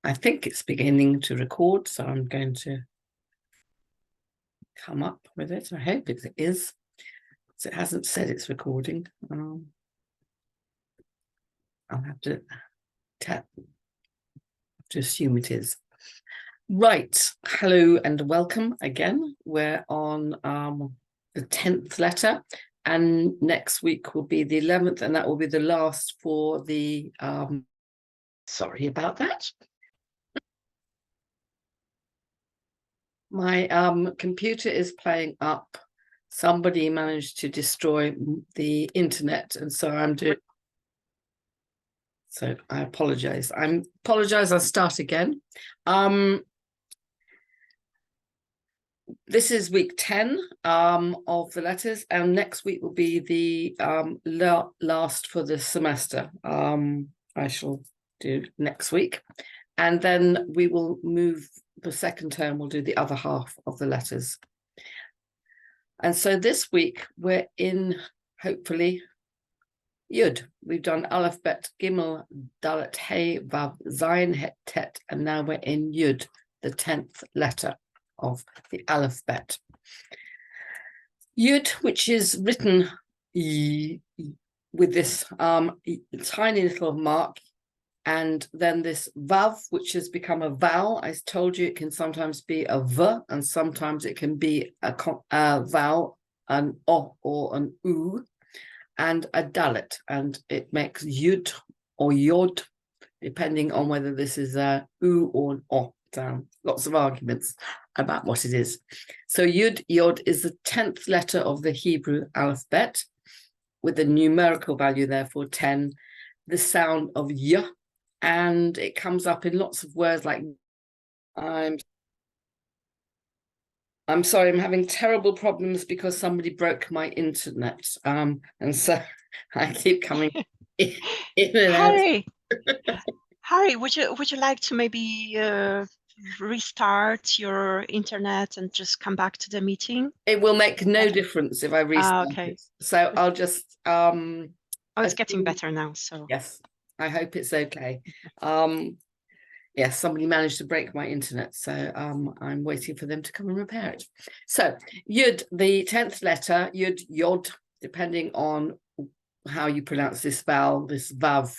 I think it's beginning to record, so I'm going to come up with it. I hope it is. So it hasn't said it's recording. I'll have to assume it is. Right. Hello and welcome again. We're on the 10th letter, and next week will be the 11th, and that will be the last for the sorry about that. My computer is playing up. Somebody managed to destroy the internet, and so I'm doing. So I apologize. I'll start again. This is week 10 of the letters, and next week will be the last for the semester. I shall do next week, and then we will move. The second term we'll do the other half of the letters. And so this week we're in, hopefully, Yud. We've done Aleph, Bet, Gimel, Dalet, Hey, Vav, Zayin, Het, Tet, and now we're in Yud, the 10th letter of the alphabet. Yud, which is written with this tiny little mark, and then this Vav, which has become a vowel. I told you it can sometimes be a V, and sometimes it can be a vowel, an O or an U, and a Dalet, and it makes Yud or Yod, depending on whether this is a U or an O sound. Lots of arguments about what it is. So Yud, Yod is the 10th letter of the Hebrew alphabet, with a numerical value, therefore 10, the sound of Y, and it comes up in lots of words like I'm sorry, I'm having terrible problems because somebody broke my internet, and so I keep coming in and Harry, Harry, would you like to maybe restart your internet and just come back to the meeting? It will make no difference if I restart it. So I'll just oh, it's getting better now, so yes, I hope it's okay. Yes, somebody managed to break my internet, so I'm waiting for them to come and repair it. So Yud, the 10th letter, Yud, Yod, depending on how you pronounce this vowel, this Vav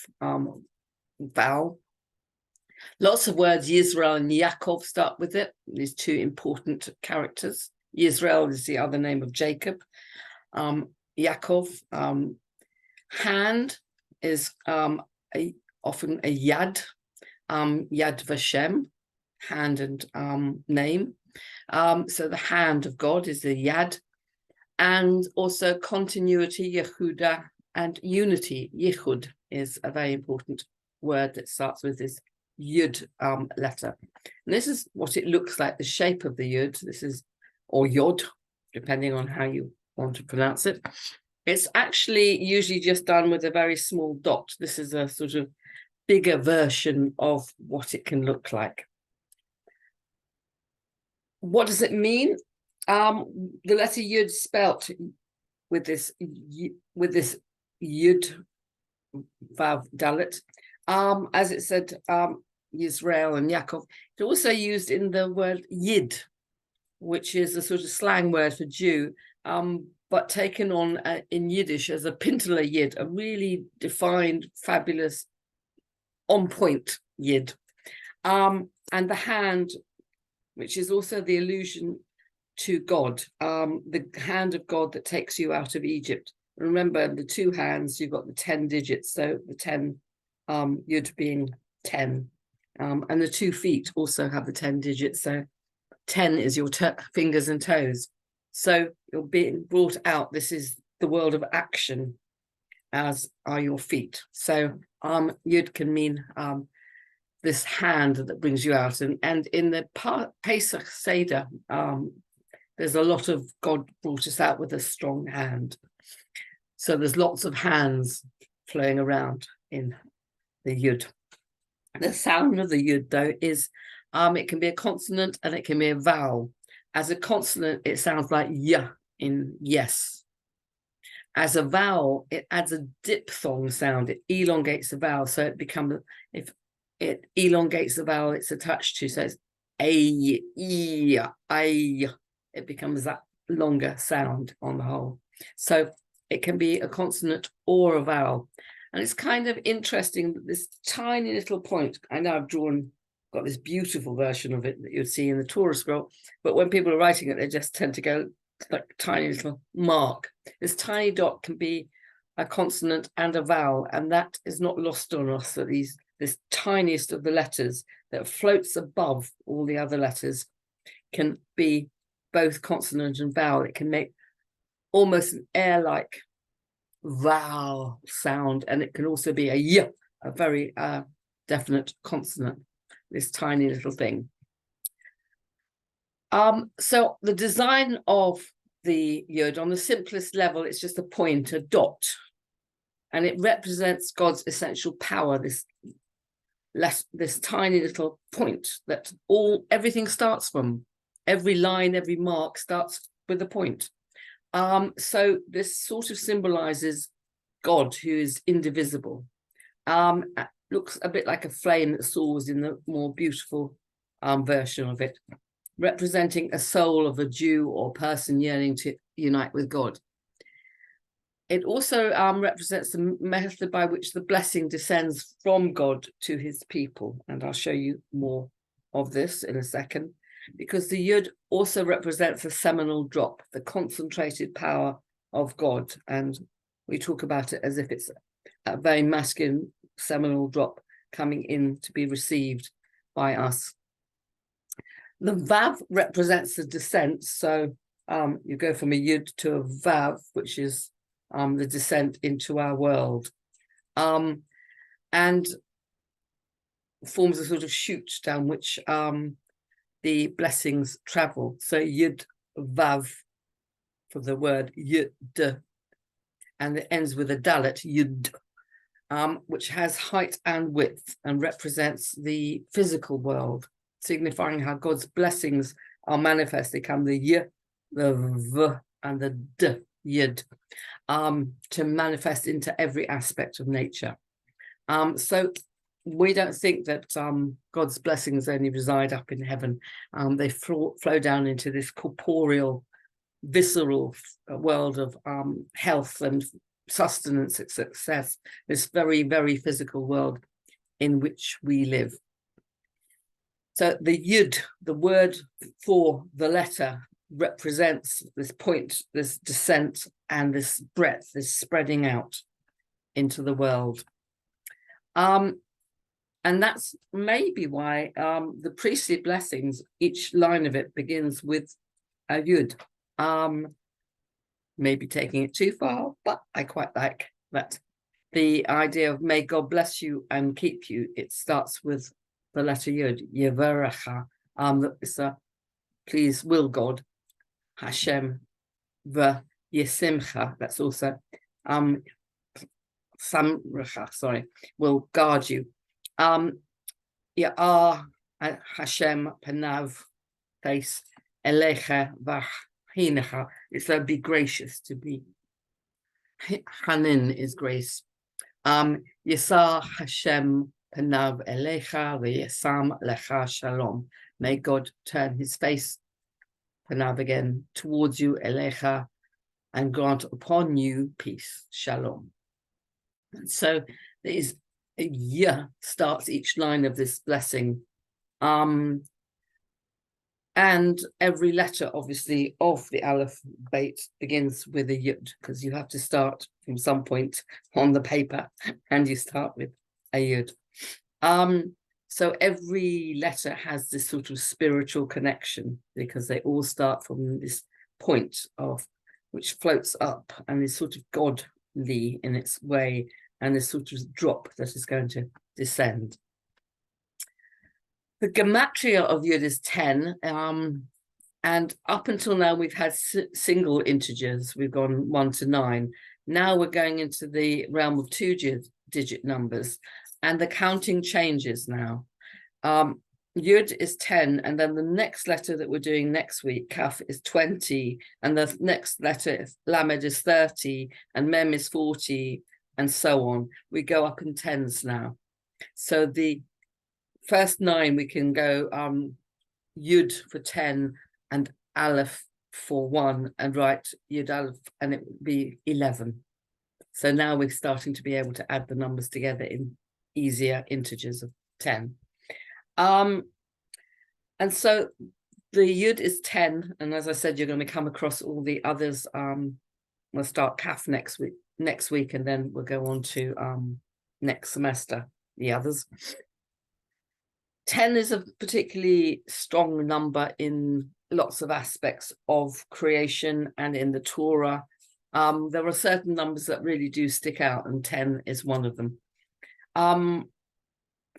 vowel. Lots of words, Yisrael and Yaakov, start with it. These two important characters. Yisrael is the other name of Jacob. Yaakov, hand is often a yad, Yad Vashem, hand and name. So the hand of God is the Yad, and also continuity, Yehuda, and unity, Yichud, is a very important word that starts with this Yud letter. And this is what it looks like, the shape of the Yud. This is, or Yod, depending on how you want to pronounce it. It's actually usually just done with a very small dot. This is a sort of bigger version of what it can look like. What does it mean? The letter Yud spelt with this Yud Vav Dalet, as it said, Yisrael and Yaakov. It's also used in the word Yid, which is a sort of slang word for Jew, but taken on in Yiddish as a Pintele Yid, a really defined, fabulous, on-point Yid. And the hand, which is also the allusion to God, the hand of God that takes you out of Egypt. Remember, the two hands, you've got the 10 digits, so the 10, Yud being 10. And the 2 feet also have the 10 digits, so 10 is your fingers and toes. So you're being brought out. This is the world of action, as are your feet. So Yud can mean this hand that brings you out. And in the Pesach Seder, there's a lot of God brought us out with a strong hand. So there's lots of hands flowing around in the Yud. The sound of the Yud, though, is it can be a consonant and it can be a vowel. As a consonant, it sounds like y in yes. As a vowel, it adds a diphthong sound. It elongates the vowel, so it becomes, if it elongates the vowel it's attached to. So it's a, e, I. It becomes that longer sound on the whole. So it can be a consonant or a vowel. And it's kind of interesting that this tiny little point, I know I've got this beautiful version of it that you'd see in the Torah scroll, but when people are writing it, they just tend to go like tiny little mark. This tiny dot can be a consonant and a vowel, and that is not lost on us, that this tiniest of the letters that floats above all the other letters can be both consonant and vowel. It can make almost an air-like vowel sound, and it can also be a y, a very definite consonant, this tiny little thing. So the design of the yod, on the simplest level, it's just a point, a dot, and it represents God's essential power, this tiny little point that everything starts from. Every line, every mark starts with a point. So this sort of symbolizes God, who is indivisible. Looks a bit like a flame that soars in the more beautiful version of it, representing a soul of a Jew or person yearning to unite with God. It also represents the method by which the blessing descends from God to his people. And I'll show you more of this in a second, because the yud also represents a seminal drop, the concentrated power of God. And we talk about it as if it's a very masculine seminal drop coming in to be received by us. The vav represents the descent. So you go from a yud to a vav, which is the descent into our world, and forms a sort of chute down which the blessings travel. So yud vav for the word yud, and it ends with a dalet, yud, which has height and width and represents the physical world, signifying how God's blessings are manifest. They come the y, the v, and the d, yud, to manifest into every aspect of nature. So we don't think that God's blessings only reside up in heaven. They flow down into this corporeal, visceral world of health and sustenance and success, this very, very physical world in which we live. So the yud, the word for the letter, represents this point, this descent, and this breadth, this spreading out into the world. And that's maybe why the priestly blessings, each line of it begins with a yud. Maybe taking it too far, but I quite like that. The idea of may God bless you and keep you, it starts with the letter yud, yevarecha, it's a please will God, Hashem, yesimcha, that's also samrecha, sorry, will guard you. Ya'ar Hashem panav, face, elecha v'hinecha, it's to be gracious, to be. Hanin is grace. Yisar Hashem panav elecha v'yasam lecha shalom. May God turn his face, panav again, towards you, elecha, and grant upon you peace, shalom. And so there is a yeah starts each line of this blessing. And every letter, obviously, of the alphabet begins with a yud, because you have to start from some point on the paper, and you start with a yud. So every letter has this sort of spiritual connection, because they all start from this point of which floats up and is sort of godly in its way, and this sort of drop that is going to descend. The gematria of yud is 10, and up until now we've had single integers. We've gone 1 to 9. Now we're going into the realm of two-digit numbers, and the counting changes now. Yud is 10, and then the next letter that we're doing next week, Kaf, is 20, and the next letter, Lamed, is 30, and Mem is 40, and so on. We go up in tens now. So the first 9 we can go Yud for 10 and Aleph for 1 and write Yud Aleph, and it would be 11. So now we're starting to be able to add the numbers together in easier integers of 10. And so the Yud is 10, and as I said, you're going to come across all the others. We'll start Kaf next week, and then we'll go on to next semester, the others. 10 is a particularly strong number in lots of aspects of creation and in the Torah. There are certain numbers that really do stick out, and 10 is one of them.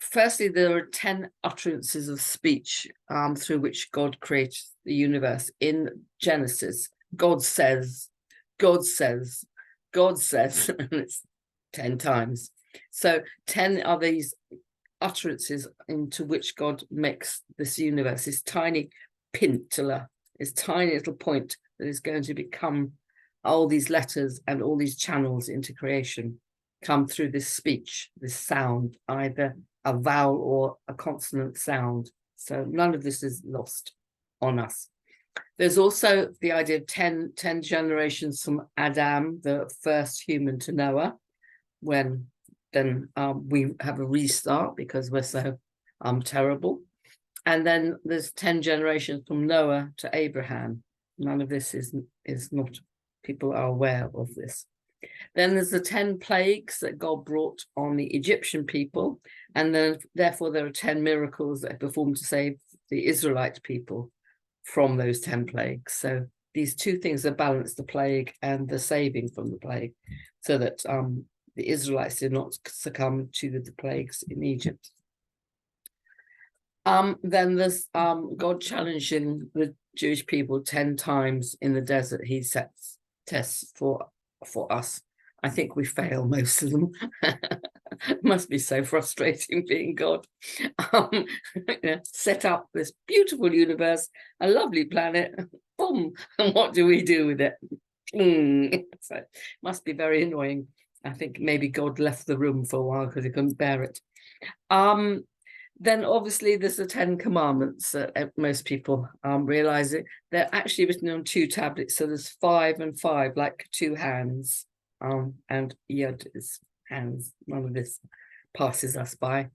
Firstly, there are 10 utterances of speech through which God created the universe. In Genesis, God says, God says, God says, and it's 10 times. So 10 are these utterances into which God makes this universe, this tiny pintula, this tiny little point that is going to become all these letters and all these channels into creation come through this speech, this sound, either a vowel or a consonant sound. So none of this is lost on us. There's also the idea of 10 generations from Adam, the first human, to Noah, when then we have a restart because we're so terrible. And then there's 10 generations from Noah to Abraham. None of this is not, people are aware of this. Then there's the 10 plagues that God brought on the Egyptian people, and then therefore there are 10 miracles that are performed to save the Israelite people from those 10 plagues. So these two things are balanced, the plague and the saving from the plague, so that the Israelites did not succumb to the plagues in Egypt. Then there's God challenging the Jewish people 10 times in the desert. He sets tests for us. I think we fail most of them. It must be so frustrating being God. Set up this beautiful universe, a lovely planet, boom, and what do we do with it? So it must be very annoying. I think maybe God left the room for a while because he couldn't bear it. Then obviously there's the 10 commandments. Most people realize it. They're actually written on 2 tablets. So there's 5 and 5, like 2 hands. And Yod is hands. None of this passes us by.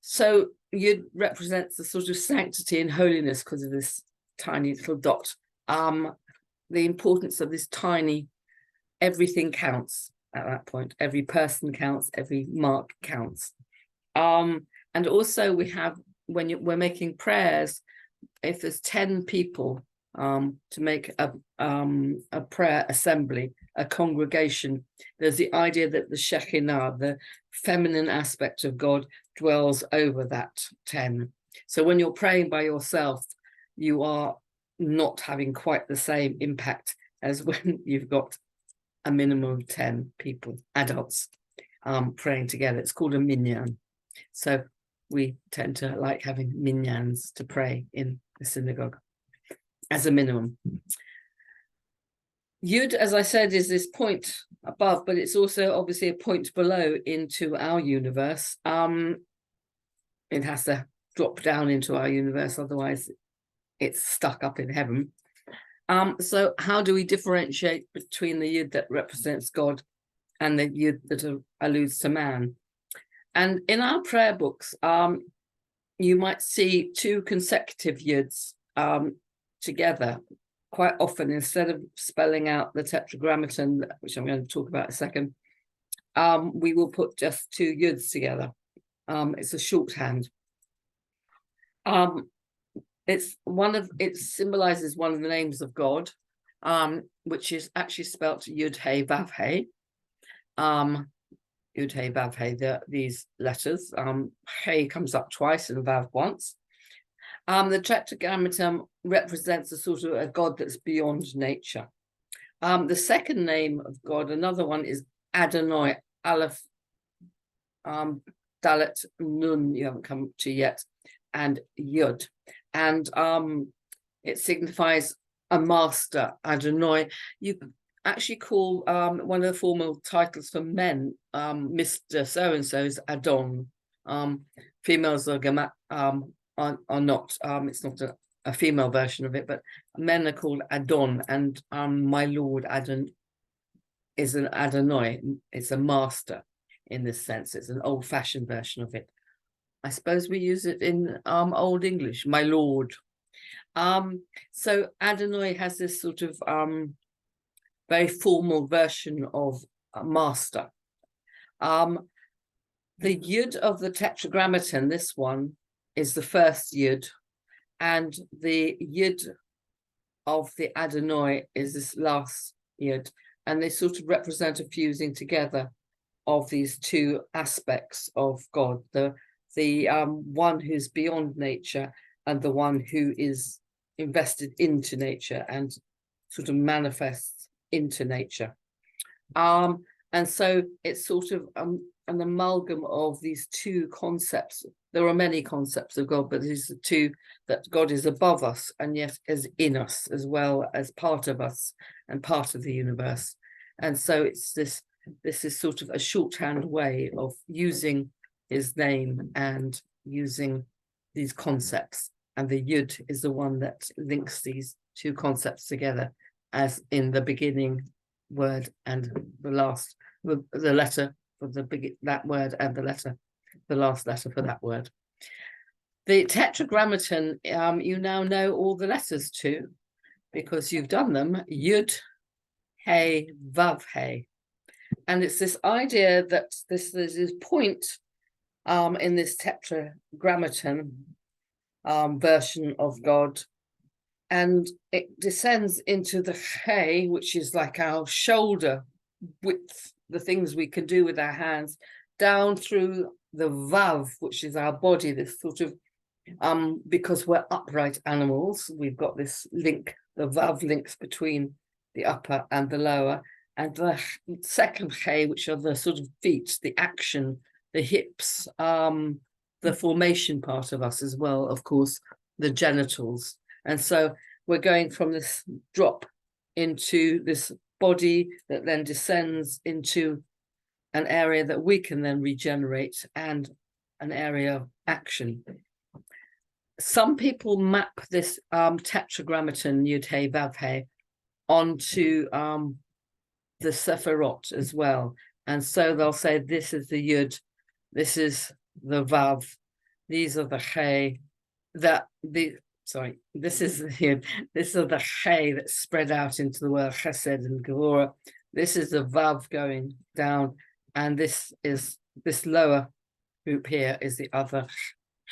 So Yod represents the sort of sanctity and holiness because of this tiny little dot. The importance of this tiny, everything counts at that point. Every person counts, every mark counts. And also we have, when we're making prayers, if there's 10 people to make a prayer assembly, a congregation, there's the idea that the Shekinah, the feminine aspect of God, dwells over that 10. So when you're praying by yourself, you are not having quite the same impact as when you've got a minimum of 10 people, adults, praying together. It's called a minyan. So we tend to like having minyans to pray in the synagogue as a minimum. Yud, as I said, is this point above, but it's also obviously a point below into our universe. It has to drop down into our universe, otherwise it's stuck up in heaven. So how do we differentiate between the Yud that represents God and the Yud that alludes to man? And in our prayer books, you might see 2 consecutive Yuds together. Quite often, instead of spelling out the tetragrammaton, which I'm going to talk about in a second, we will put just 2 Yuds together. It's a shorthand. It symbolizes one of the names of God, which is actually spelt Yud He Vav He. Yud He Vav He, these letters. He comes up twice and Vav once. The tetragrammaton represents a sort of a God that's beyond nature. The second name of God, another one, is Adonai, Aleph, Dalet, Nun, you haven't come to yet, and Yud. And it signifies a master, Adonai. You actually call one of the formal titles for men, Mr. So-and-so is Adon. females are not. It's not a female version of it, but men are called Adon, and my lord Adon is an Adonai. It's a master in this sense. It's an old-fashioned version of it. I suppose we use it in Old English, my lord. So Adonai has this sort of very formal version of master. The yud of the tetragrammaton, this one, is the first yud, and the yud of the Adonai is this last yud, and they sort of represent a fusing together of these two aspects of God, the one who's beyond nature and the one who is invested into nature and sort of manifests into nature. And so it's sort of an amalgam of these two concepts. There are many concepts of God, but these are two, that God is above us and yet is in us as well as part of us and part of the universe. And so it's this is sort of a shorthand way of using his name and using these concepts. And the Yud is the one that links these two concepts together, as in the beginning word and the last, the letter for that word, and the last letter for that word. The tetragrammaton, you now know all the letters to, because you've done them. Yud, Hey, Vav, Hey. And it's this idea that there's this point in this tetragrammaton version of God, and it descends into the Hey, which is like our shoulder width, the things we can do with our hands, down through the Vav, which is our body, this sort of, because we're upright animals, we've got this link, the Vav links between the upper and the lower, and the second Hey, which are the sort of feet, the action, the hips, the formation part of us as well, of course, the genitals. And so we're going from this drop into this body that then descends into an area that we can then regenerate and an area of action. Some people map this tetragrammaton, Yud Hey Vav Hey, onto the Sephirot as well. And so they'll say, this is the Yud, this is the Vav, these are the Hey, this is the Yud, this is the Hey that's spread out into the world, Chesed and Gevurah. This is the Vav going down, and this lower group here is the other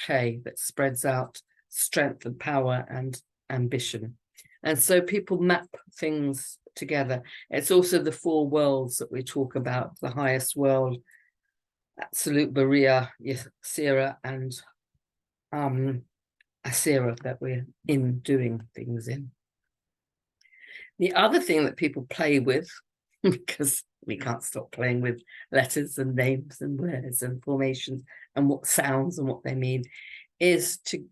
Hey that spreads out strength and power and ambition. And so people map things together. It's also the four worlds that we talk about, the highest world, absolute Beriah, Yetzirah, and Asira, that we're in doing things in. The other thing that people play with, because we can't stop playing with letters and names and words and formations and what sounds and what they mean, is to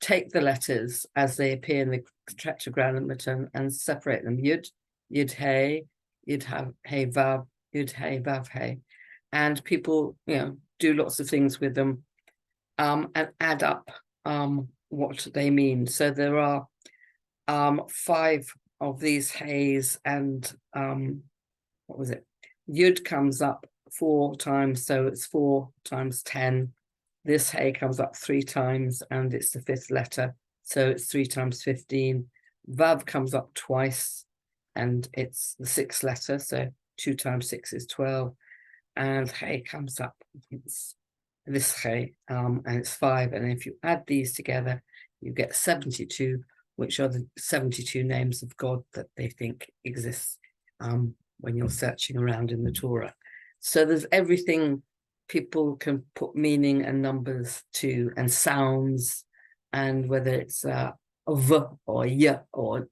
take the letters as they appear in the tetragrammaton and separate them. Yud, Yud Hey, Yud Hey Vav, Yud Hey Vav Hey. And people, do lots of things with them and add up what they mean. So there are 5 of these Heys, and what was it? Yud comes up 4 times, so it's 4 times 10. This Hey comes up 3 times, and it's the 5th letter, so it's 3 times 15. Vav comes up twice, and it's the 6th letter, so 2 times 6 is 12. And Hey comes up, it's this Hey, and it's 5. And if you add these together, you get 72, which are the 72 names of God that they think exists when you're searching around in the Torah. So there's everything people can put meaning and numbers to, and sounds, and whether it's a V or Y or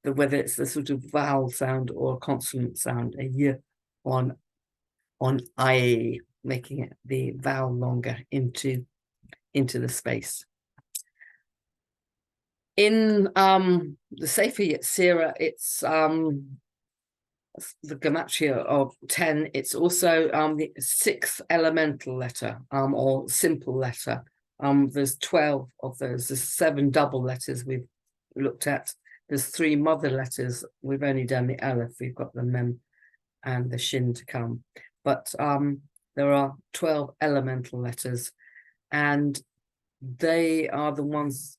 whether it's the sort of vowel sound or consonant sound, a Y on I, making it the vowel longer into the space. In the Sefer Yetzirah, it's the gematria of 10. It's also the 6th elemental letter, or simple letter. There's 12 of those. There's 7 double letters we've looked at. There's 3 mother letters. We've only done the Aleph. We've got the Mem and the Shin to come. But there are 12 elemental letters, and they are the ones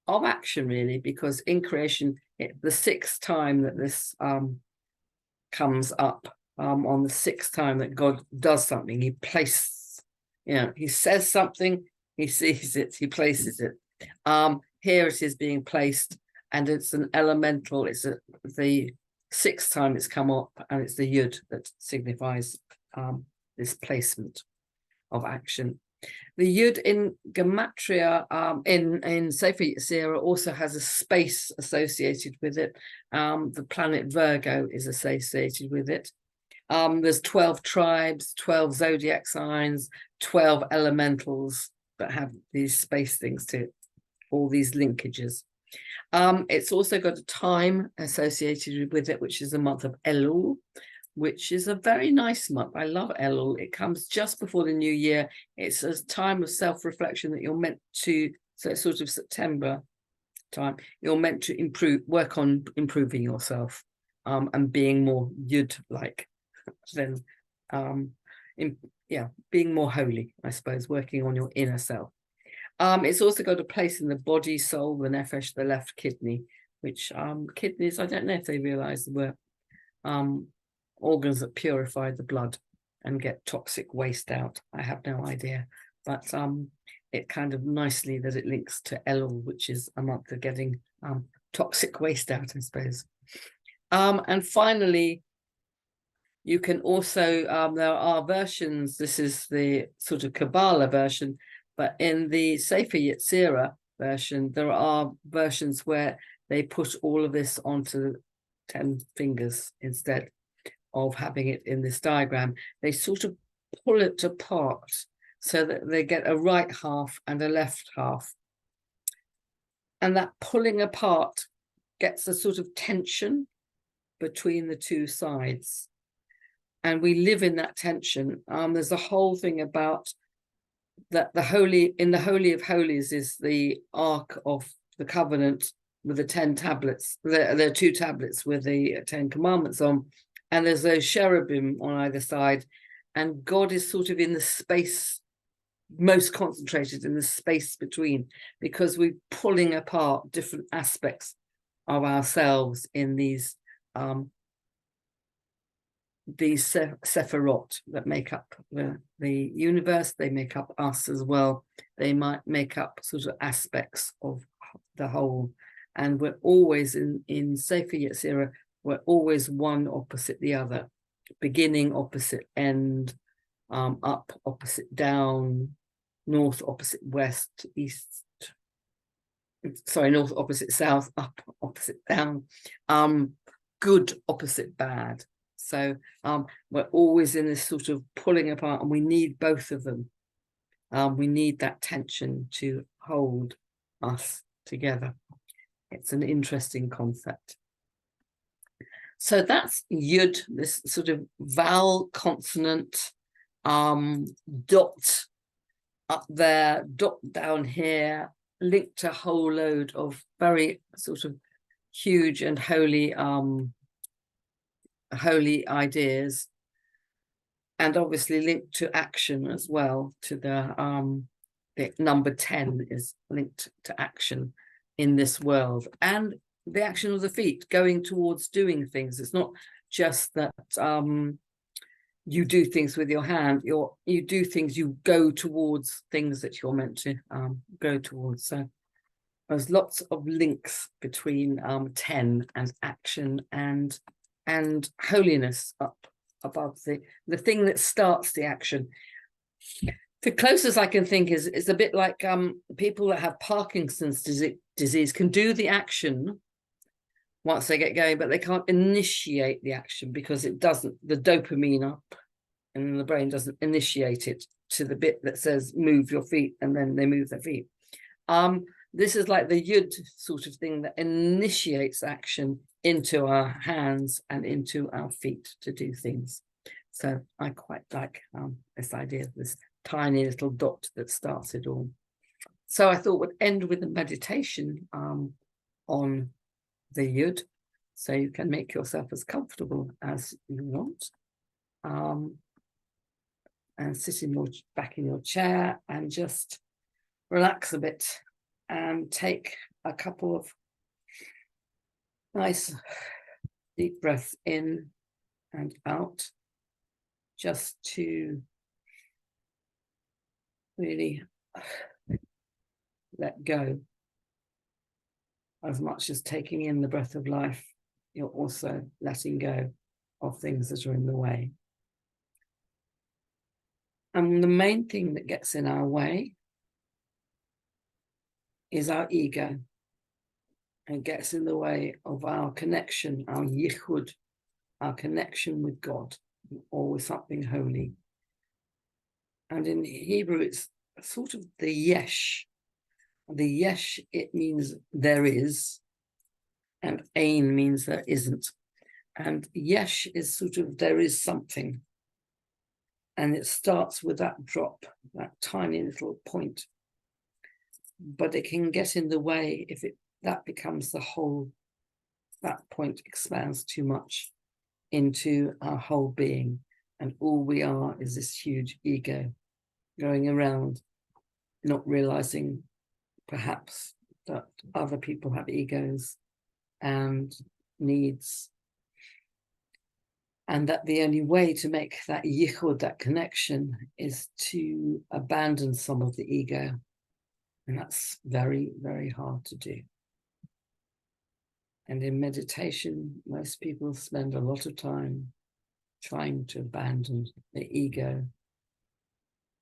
of action, really, because in creation, the 6th time that this comes up, on the 6th time that God does something, he places, he says something, he sees it, he places it. Here it is being placed, and it's an elemental. It's the 6th time it's come up, and it's the Yud that signifies this placement of action. The Yud in Gematria, in Sefer Yetzirah, also has a space associated with it. The planet Virgo is associated with it. There's 12 tribes, 12 zodiac signs, 12 elementals that have these space things to it, all these linkages. It's also got a time associated with it, which is the month of Elul, which is a very nice month. I love Elul. It comes just before the new year. It's a time of self-reflection that you're meant to, so it's sort of September time, you're meant to work on improving yourself, and being more Yud-like than, being more holy, I suppose, working on your inner self. It's also got a place in the body, soul, the nefesh, the left kidney, which kidneys, I don't know if they realize were organs that purify the blood and get toxic waste out. I have no idea, but it kind of nicely that it links to Elul, which is a month of getting toxic waste out, I suppose. And finally, you can also, there are versions, this is the sort of Kabbalah version, but in the Sefer Yetzirah version, there are versions where they put all of this onto 10 fingers instead of having it in this diagram. They sort of pull it apart so that they get a right half and a left half. And that pulling apart gets a sort of tension between the two sides. And we live in that tension. There's a whole thing about that in the Holy of Holies is the Ark of the Covenant with the 10 tablets. There are 2 tablets with the 10 commandments on, and there's those cherubim on either side, and God is sort of in the space, most concentrated in the space between, because we're pulling apart different aspects of ourselves in these sephirot that make up the universe. They make up us as well. They might make up sort of aspects of the whole. And we're always in Sefer Yetzirah, we're always one opposite the other, beginning opposite end, up opposite down, north opposite west, east, sorry, north opposite south, up opposite down, good opposite bad. So we're always in this sort of pulling apart, and we need both of them. We need that tension to hold us together. It's an interesting concept. So that's Yud, this sort of vowel consonant, dot up there, dot down here, linked to a whole load of very sort of huge and holy ideas, and obviously linked to action as well. To the number 10 is linked to action in this world, and the action of the feet going towards doing things. It's not just that you do things with your hand, you do things, you go towards things that you're meant to go towards. So there's lots of links between 10 and action and holiness up above the thing that starts the action. The closest I can think is a bit like people that have Parkinson's disease can do the action once they get going, but they can't initiate the action because it doesn't, the dopamine up in the brain doesn't initiate it to the bit that says move your feet, and then they move their feet. This is like the yud sort of thing that initiates action into our hands and into our feet to do things. So I quite like this idea of this tiny little dot that starts it all. So I thought we'd end with a meditation on the yud, so you can make yourself as comfortable as you want. And sit back in your chair and just relax a bit and take a couple of nice deep breaths in and out, just to really let go. As much as taking in the breath of life, you're also letting go of things that are in the way. And the main thing that gets in our way is our ego, and gets in the way of our connection, our yichud, our connection with God, or with something holy. And in Hebrew, it's sort of the yesh. The yesh, it means there is, and ein means there isn't. And yesh is sort of there is something. And it starts with that drop, that tiny little point. But it can get in the way if that becomes the whole, that point expands too much into our whole being. And all we are is this huge ego going around, not realizing perhaps that other people have egos and needs, and that the only way to make that yichud, that connection, is to abandon some of the ego. And that's very, very hard to do. And in meditation, most people spend a lot of time trying to abandon the ego,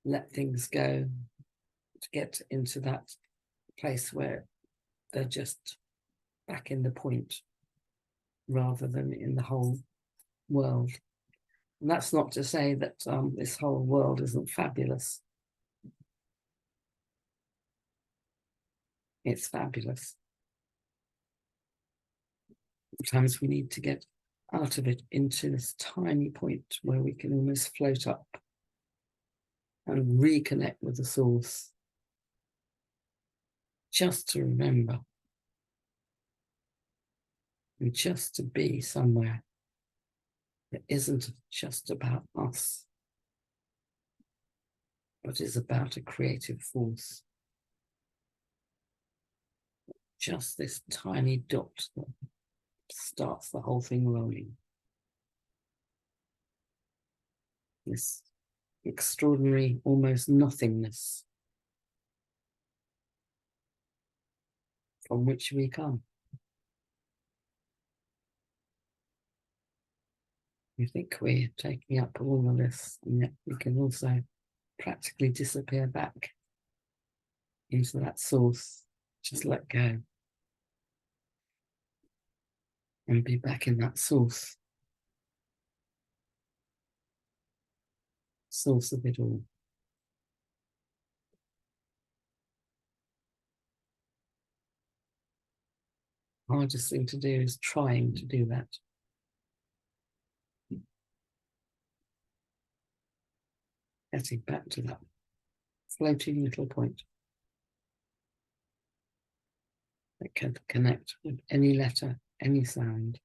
let things go, to get into that place where they're just back in the point rather than in the whole world. And that's not to say that this whole world isn't fabulous. It's fabulous. Sometimes we need to get out of it into this tiny point where we can almost float up and reconnect with the source. Just to remember, and just to be somewhere that isn't just about us, but is about a creative force. Just this tiny dot that starts the whole thing rolling. This extraordinary, almost nothingness from which we come. We think we're taking up all of this, and yet we can also practically disappear back into that source. Just let go and be back in that source of it all. Hardest thing to do is trying to do that. Getting back to that floating little point that can connect with any letter, any sound.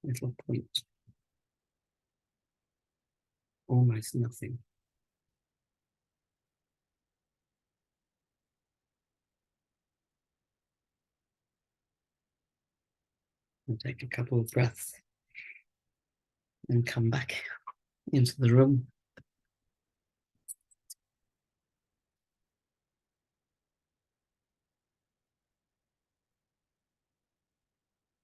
Little point. Almost nothing. And take a couple of breaths and come back into the room.